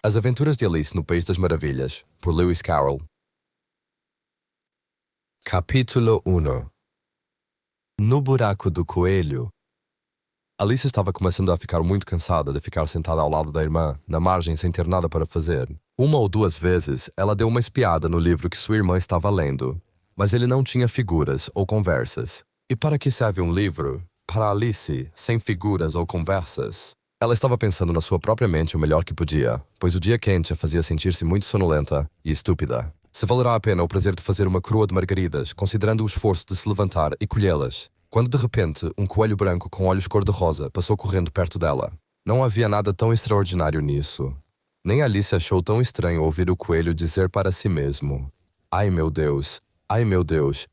As Aventuras de Alice no País das Maravilhas, por Lewis Carroll. Capítulo 1. No buraco do coelho. Alice estava começando a ficar muito cansada de ficar sentada ao lado da irmã, na margem sem ter nada para fazer. Uma ou duas vezes, ela deu uma espiada no livro que sua irmã estava lendo, mas ele não tinha figuras ou conversas. E para que serve um livro, para Alice, sem figuras ou conversas? Ela estava pensando na sua própria mente o melhor que podia, pois o dia quente a fazia sentir-se muito sonolenta e estúpida. Se valerá a pena o prazer de fazer uma coroa de margaridas, considerando o esforço de se levantar e colhê-las, quando de repente um coelho branco com olhos cor-de-rosa passou correndo perto dela. Não havia nada tão extraordinário nisso. Nem Alice achou tão estranho ouvir o coelho dizer para si mesmo: ai meu Deus,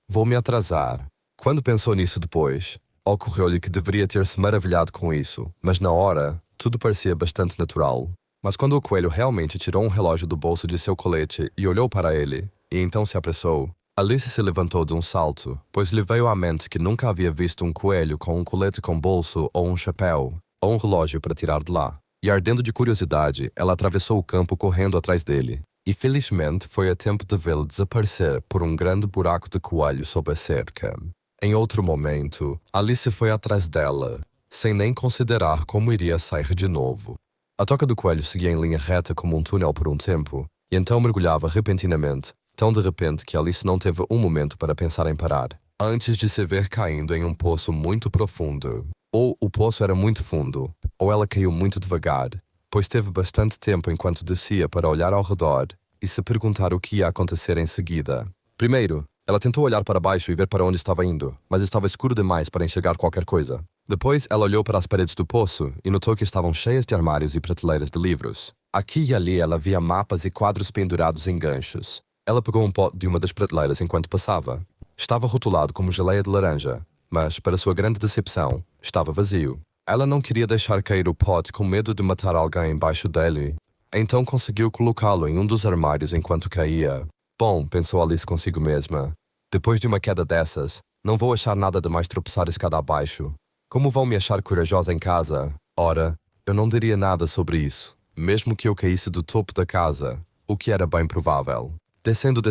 vou me atrasar. Quando pensou nisso depois, ocorreu-lhe que deveria ter-se maravilhado com isso, mas na hora, tudo parecia bastante natural. Mas quando o coelho realmente tirou um relógio do bolso de seu colete e olhou para ele, e então se apressou, Alice se levantou de um salto, pois lhe veio à mente que nunca havia visto um coelho com um colete com bolso ou um chapéu, ou um relógio para tirar de lá. E ardendo de curiosidade, ela atravessou o campo correndo atrás dele, e felizmente foi a tempo de vê-lo desaparecer por um grande buraco de coelho sob a cerca. Em outro momento, Alice foi atrás dela, sem nem considerar como iria sair de novo. A toca do coelho seguia em linha reta como um túnel por um tempo, e então mergulhava repentinamente, tão de repente que Alice não teve um momento para pensar em parar, antes de se ver caindo em um poço muito profundo. Ou o poço era muito fundo, ou ela caiu muito devagar, pois teve bastante tempo enquanto descia para olhar ao redor e se perguntar o que ia acontecer em seguida. Primeiro, ela tentou olhar para baixo e ver para onde estava indo, mas estava escuro demais para enxergar qualquer coisa. Depois, ela olhou para as paredes do poço e notou que estavam cheias de armários e prateleiras de livros. Aqui e ali ela via mapas e quadros pendurados em ganchos. Ela pegou um pote de uma das prateleiras enquanto passava. Estava rotulado como geleia de laranja, mas, para sua grande decepção, estava vazio. Ela não queria deixar cair o pote com medo de matar alguém embaixo dele. Então conseguiu colocá-lo em um dos armários enquanto caía. Bom, pensou Alice consigo mesma. Depois de uma queda dessas, não vou achar nada de mais tropeçar escada abaixo. Como vão me achar corajosa em casa? Ora, eu não diria nada sobre isso, mesmo que eu caísse do topo da casa, o que era bem provável. Descendo.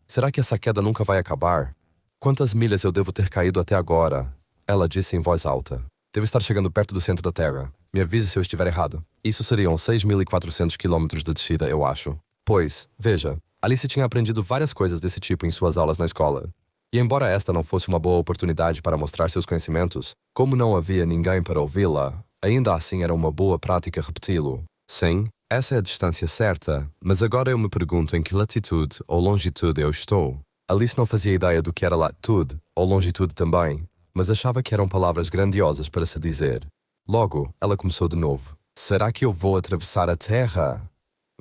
Será que essa queda nunca vai acabar? Quantas milhas eu devo ter caído até agora? Ela disse em voz alta. Devo estar chegando perto do centro da Terra. Me avise se eu estiver errado. Isso seriam 6.400 quilômetros de descida, eu acho. Pois, veja, Alice tinha aprendido várias coisas desse tipo em suas aulas na escola. E embora esta não fosse uma boa oportunidade para mostrar seus conhecimentos, como não havia ninguém para ouvi-la, ainda assim era uma boa prática repeti-lo. Sim, essa é a distância certa, mas agora eu me pergunto em que latitude ou longitude eu estou. Alice não fazia ideia do que era latitude, ou longitude também, mas achava que eram palavras grandiosas para se dizer. Logo, ela começou de novo. Será que eu vou atravessar a Terra?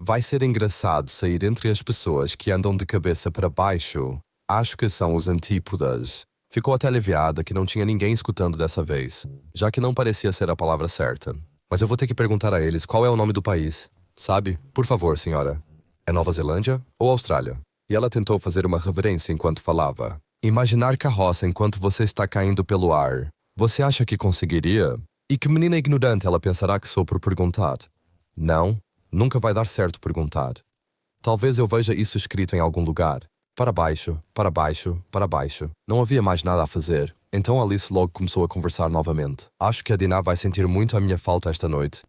Vai ser engraçado sair entre as pessoas que andam de cabeça para baixo. Acho que são os antípodas. Ficou até aliviada que não tinha ninguém escutando dessa vez, já que não parecia ser a palavra certa. Mas eu vou ter que perguntar a eles qual é o nome do país. Sabe? Por favor, senhora. É Nova Zelândia ou Austrália? E ela tentou fazer uma reverência enquanto falava. Imaginar carroça enquanto você está caindo pelo ar. Você acha que conseguiria? E que menina ignorante ela pensará que sou por perguntar. Não. Nunca vai dar certo perguntar. Talvez eu veja isso escrito em algum lugar. Para baixo. Não havia mais nada a fazer. Então Alice logo começou a conversar novamente. Acho que a Dinah vai sentir muito a minha falta esta noite.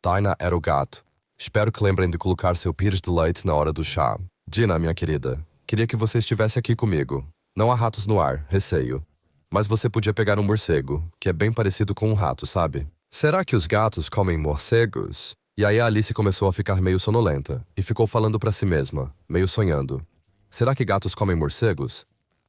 Dinah era o gato. Espero que lembrem de colocar seu pires de leite na hora do chá. Dinah, minha querida, queria que você estivesse aqui comigo. Não há ratos no ar, receio. Mas você podia pegar um morcego, que é bem parecido com um rato, sabe? Será que os gatos comem morcegos? E aí a Alice começou a ficar meio sonolenta e ficou falando para si mesma, meio sonhando. Será que gatos comem morcegos?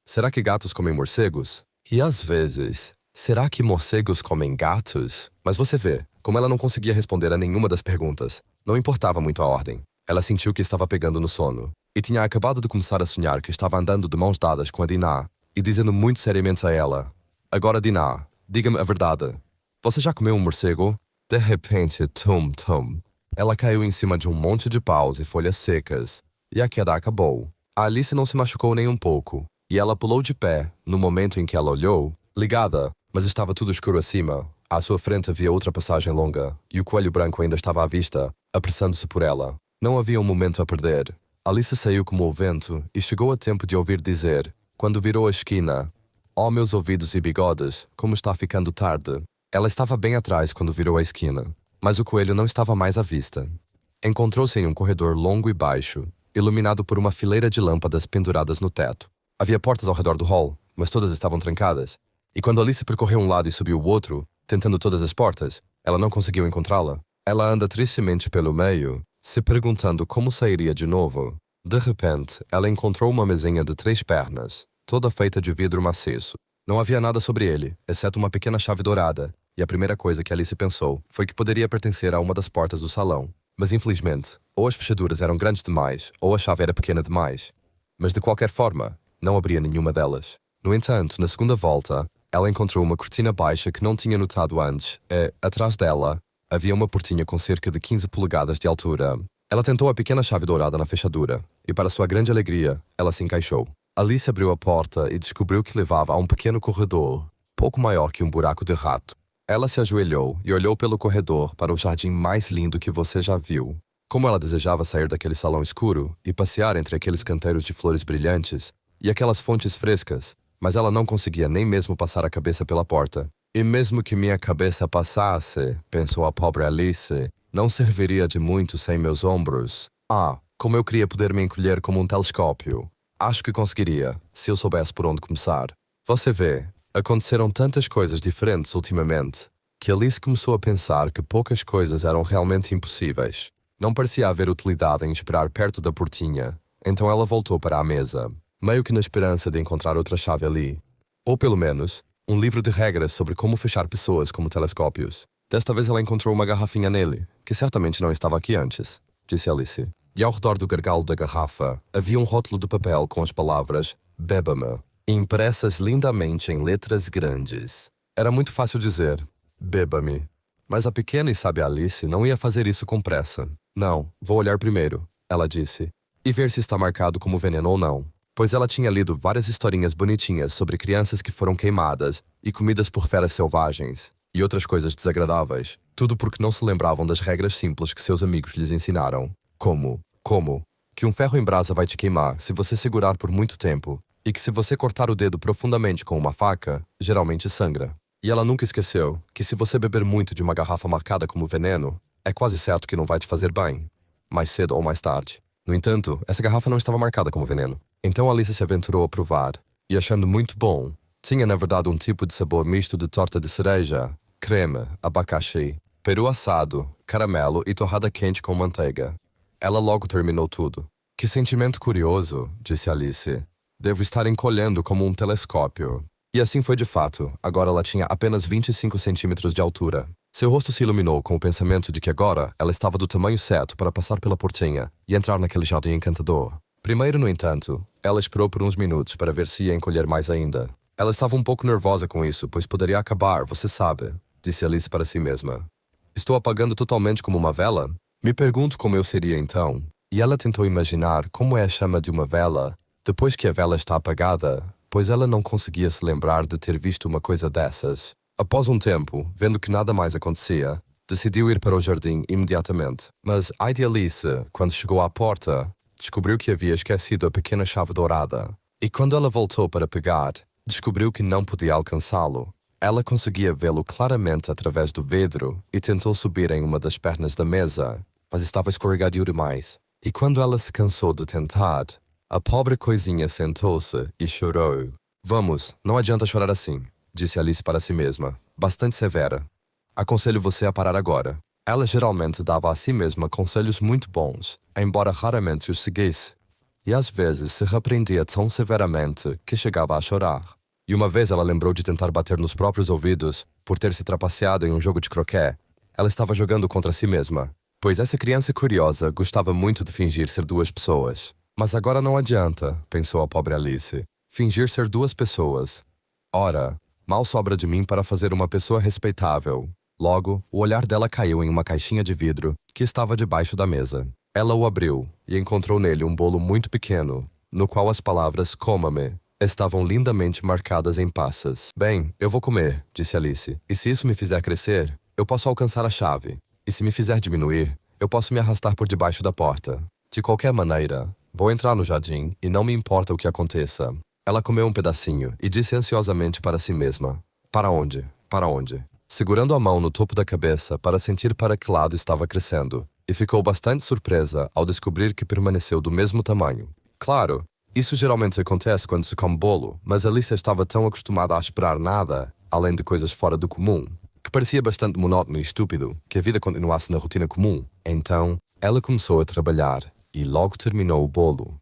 Será que gatos comem morcegos? E às vezes, será que morcegos comem gatos? Mas você vê, como ela não conseguia responder a nenhuma das perguntas, não importava muito a ordem. Ela sentiu que estava pegando no sono e tinha acabado de começar a sonhar que estava andando de mãos dadas com a Dinah e dizendo muito seriamente a ela: agora Dinah, diga-me a verdade. Você já comeu um morcego? De repente, tum. Ela caiu em cima de um monte de paus e folhas secas, e a queda acabou. A Alice não se machucou nem um pouco, e ela pulou de pé, no momento em que ela olhou, ligada, mas estava tudo escuro acima. À sua frente havia outra passagem longa, e o coelho branco ainda estava à vista, apressando-se por ela. Não havia um momento a perder. Alice saiu como o vento e chegou a tempo de ouvir dizer, quando virou a esquina: "Oh, meus ouvidos e bigodes, como está ficando tarde." Ela estava bem atrás quando virou a esquina, mas o coelho não estava mais à vista. Encontrou-se em um corredor longo e baixo, iluminado por uma fileira de lâmpadas penduradas no teto. Havia portas ao redor do hall, mas todas estavam trancadas, e quando Alice percorreu um lado e subiu o outro, tentando todas as portas, ela não conseguiu encontrá-la. Ela anda tristemente pelo meio, se perguntando como sairia de novo. De repente, ela encontrou uma mesinha de 3 pernas, toda feita de vidro maciço. Não havia nada sobre ele, exceto uma pequena chave dourada, e a primeira coisa que Alice pensou foi que poderia pertencer a uma das portas do salão. Mas infelizmente, ou as fechaduras eram grandes demais, ou a chave era pequena demais. Mas de qualquer forma, não abria nenhuma delas. No entanto, na segunda volta, ela encontrou uma cortina baixa que não tinha notado antes e, atrás dela, havia uma portinha com cerca de 15 polegadas de altura. Ela tentou a pequena chave dourada na fechadura, e para sua grande alegria, ela se encaixou. Alice abriu a porta e descobriu que levava a um pequeno corredor, pouco maior que um buraco de rato. Ela se ajoelhou e olhou pelo corredor para o jardim mais lindo que você já viu. Como ela desejava sair daquele salão escuro e passear entre aqueles canteiros de flores brilhantes e aquelas fontes frescas, mas ela não conseguia nem mesmo passar a cabeça pela porta. E mesmo que minha cabeça passasse, pensou a pobre Alice, não serviria de muito sem meus ombros. Ah, como eu queria poder me encolher como um telescópio. Acho que conseguiria, se eu soubesse por onde começar. Você vê, aconteceram tantas coisas diferentes ultimamente, que Alice começou a pensar que poucas coisas eram realmente impossíveis. Não parecia haver utilidade em esperar perto da portinha, então ela voltou para a mesa, meio que na esperança de encontrar outra chave ali. Ou pelo menos, um livro de regras sobre como fechar pessoas como telescópios. Desta vez ela encontrou uma garrafinha nele, que certamente não estava aqui antes, disse Alice. E ao redor do gargalo da garrafa, havia um rótulo de papel com as palavras "Beba-me", impressas lindamente em letras grandes. Era muito fácil dizer, "Beba-me". Mas a pequena e sábia Alice não ia fazer isso com pressa. "Não, vou olhar primeiro", ela disse, "e ver se está marcado como veneno ou não." Pois ela tinha lido várias historinhas bonitinhas sobre crianças que foram queimadas e comidas por feras selvagens, e outras coisas desagradáveis, tudo porque não se lembravam das regras simples que seus amigos lhes ensinaram. Como? Que um ferro em brasa vai te queimar se você segurar por muito tempo, e que se você cortar o dedo profundamente com uma faca, geralmente sangra. E ela nunca esqueceu que se você beber muito de uma garrafa marcada como veneno, é quase certo que não vai te fazer bem, mais cedo ou mais tarde. No entanto, essa garrafa não estava marcada como veneno. Então Alice se aventurou a provar, e achando muito bom, tinha na verdade um tipo de sabor misto de torta de cereja, creme, abacaxi, peru assado, caramelo e torrada quente com manteiga. Ela logo terminou tudo. "Que sentimento curioso", disse Alice. "Devo estar encolhendo como um telescópio." E assim foi de fato. Agora ela tinha apenas 25 centímetros de altura. Seu rosto se iluminou com o pensamento de que agora ela estava do tamanho certo para passar pela portinha e entrar naquele jardim encantador. Primeiro, no entanto, ela esperou por uns minutos para ver se ia encolher mais ainda. Ela estava um pouco nervosa com isso, pois poderia acabar, você sabe, disse Alice para si mesma. "Estou apagando totalmente como uma vela? Me pergunto como eu seria então." E ela tentou imaginar como é a chama de uma vela depois que a vela está apagada, pois ela não conseguia se lembrar de ter visto uma coisa dessas. Após um tempo, vendo que nada mais acontecia, decidiu ir para o jardim imediatamente. Mas, ai de Alice, quando chegou à porta, descobriu que havia esquecido a pequena chave dourada. E quando ela voltou para pegar, descobriu que não podia alcançá-lo. Ela conseguia vê-lo claramente através do vidro e tentou subir em uma das pernas da mesa, mas estava escorregadio demais. E quando ela se cansou de tentar, a pobre coisinha sentou-se e chorou. "Vamos, não adianta chorar assim", disse Alice para si mesma, bastante severa. "Aconselho você a parar agora." Ela geralmente dava a si mesma conselhos muito bons, embora raramente os seguisse. E às vezes se repreendia tão severamente que chegava a chorar. E uma vez ela lembrou de tentar bater nos próprios ouvidos por ter se trapaceado em um jogo de croquet. Ela estava jogando contra si mesma, pois essa criança curiosa gostava muito de fingir ser 2 pessoas. Mas agora não adianta, pensou a pobre Alice, fingir ser 2 pessoas. Ora, mal sobra de mim para fazer uma pessoa respeitável. Logo, o olhar dela caiu em uma caixinha de vidro que estava debaixo da mesa. Ela o abriu e encontrou nele um bolo muito pequeno, no qual as palavras "Coma-me" estavam lindamente marcadas em passas. Bem, eu vou comer, disse Alice. E se isso me fizer crescer, eu posso alcançar a chave. E se me fizer diminuir, eu posso me arrastar por debaixo da porta. De qualquer maneira, vou entrar no jardim e não me importa o que aconteça. Ela comeu um pedacinho e disse ansiosamente para si mesma: Para onde? Para onde? Segurando a mão no topo da cabeça para sentir para que lado estava crescendo, e ficou bastante surpresa ao descobrir que permaneceu do mesmo tamanho. Claro, isso geralmente acontece quando se come bolo, mas Alice estava tão acostumada a esperar nada, além de coisas fora do comum, que parecia bastante monótono e estúpido que a vida continuasse na rotina comum. Então, ela começou a trabalhar e logo terminou o bolo.